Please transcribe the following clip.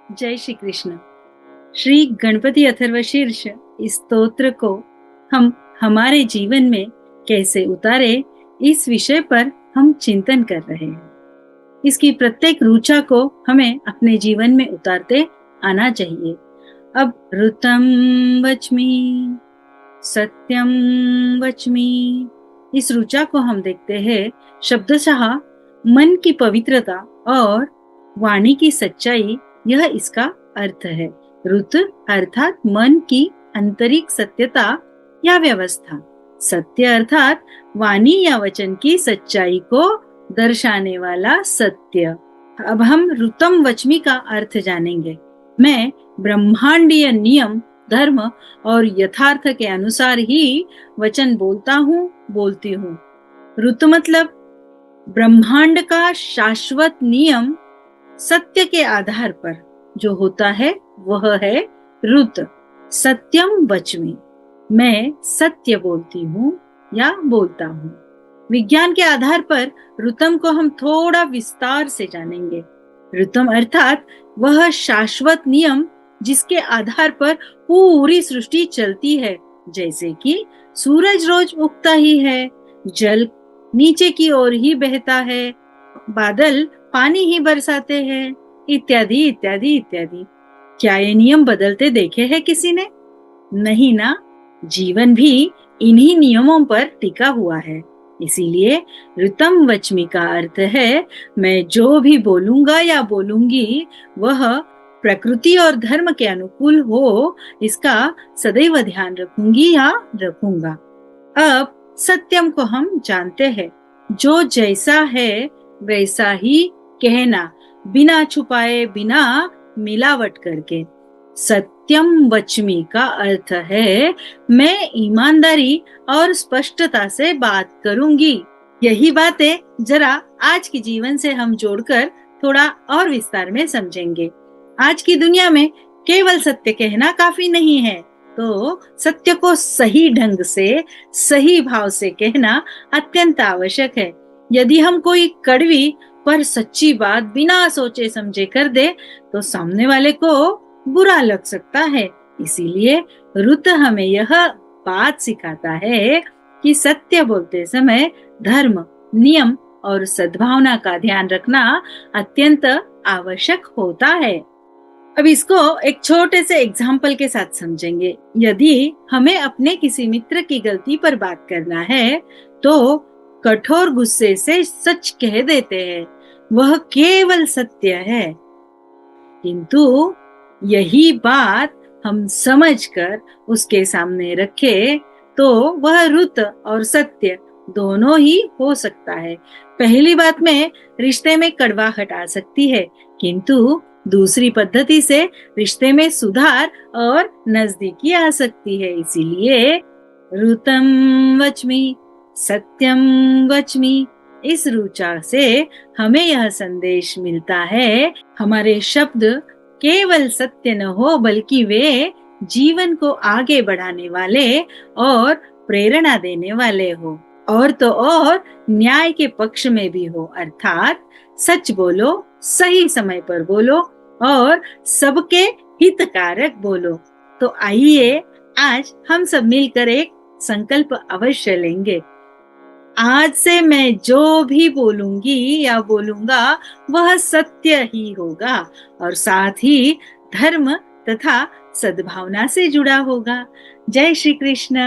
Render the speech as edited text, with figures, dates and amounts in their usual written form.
जय श्री कृष्ण। श्री गणपति अथर्वशीर्ष इस स्तोत्र को हम हमारे जीवन में कैसे उतारे, इस विषय पर हम चिंतन कर रहे हैं। इसकी प्रत्येक ऋचा को हमें अपने जीवन में उतारते आना चाहिए। अब ऋतम वच्मि, सत्यम वच्मि, इस ऋचा को हम देखते हैं। शब्दशः मन की पवित्रता और वाणी की सच्चाई, यह इसका अर्थ है। ऋत अर्थात मन की आंतरिक सत्यता या व्यवस्था, सत्य अर्थात वाणी या वचन की सच्चाई को दर्शाने वाला सत्य। अब हम ऋतम वच्मि का अर्थ जानेंगे। मैं ब्रह्मांडीय नियम, धर्म और यथार्थ के अनुसार ही वचन बोलता हूँ, बोलती हूँ। ऋतु मतलब ब्रह्मांड का शाश्वत नियम, सत्य के आधार पर जो होता है वह है ऋत। सत्यम वच्मि, मैं सत्य बोलती हूँ या बोलता हूँ। विज्ञान के आधार पर ऋतम को हम थोड़ा विस्तार से जानेंगे। ऋतम अर्थात वह शाश्वत नियम जिसके आधार पर पूरी सृष्टि चलती है, जैसे कि सूरज रोज उगता ही है, जल नीचे की ओर ही बहता है, बादल पानी ही बरसाते हैं, इत्यादि इत्यादि इत्यादि। क्या ये नियम बदलते देखे हैं किसी ने? नहीं ना। जीवन भी इन्हीं नियमों पर टिका हुआ है। इसीलिए ऋतम वच्मि का अर्थ है, मैं जो भी बोलूंगा या बोलूंगी वह प्रकृति और धर्म के अनुकूल हो, इसका सदैव ध्यान रखूंगी या रखूंगा। अब सत्यम को हम जानते हैं, जो जैसा है वैसा ही कहना, बिना छुपाए, बिना मिलावट करके। सत्यम वच्मि का अर्थ है, मैं ईमानदारी और स्पष्टता से बात करूंगी। यही बातें जरा आज के जीवन से हम जोड़कर थोड़ा और विस्तार में समझेंगे। आज की दुनिया में केवल सत्य कहना काफी नहीं है, तो सत्य को सही ढंग से, सही भाव से कहना अत्यंत आवश्यक है। यदि हम कोई कड़वी पर सच्ची बात बिना सोचे समझे कर दे, तो सामने वाले को बुरा लग सकता है। इसीलिए ऋत हमें यह बात सिखाता है कि सत्य बोलते समय धर्म, नियम और सद्भावना का ध्यान रखना अत्यंत आवश्यक होता है। अब इसको एक छोटे से एग्जाम्पल के साथ समझेंगे। यदि हमें अपने किसी मित्र की गलती पर बात करना है, तो कठोर गुस्से से सच कह देते हैं, वह केवल सत्य है। किंतु यही बात हम समझकर उसके सामने रखे, तो वह ऋत और सत्य दोनों ही हो सकता है। पहली बात में रिश्ते में कड़वाहट आ सकती है, किंतु दूसरी पद्धति से रिश्ते में सुधार और नजदीकी आ सकती है। इसीलिए ऋतम वच्मि, सत्यम वच्मि, इस ऋचा से हमें यह संदेश मिलता है, हमारे शब्द केवल सत्य न हो, बल्कि वे जीवन को आगे बढ़ाने वाले और प्रेरणा देने वाले हो, और तो और न्याय के पक्ष में भी हो। अर्थात सच बोलो, सही समय पर बोलो और सबके हितकारक बोलो। तो आइए आज हम सब मिलकर एक संकल्प अवश्य लेंगे। आज से मैं जो भी बोलूंगी या बोलूंगा वह सत्य ही होगा और साथ ही धर्म तथा सद्भावना से जुड़ा होगा। जय श्री कृष्ण।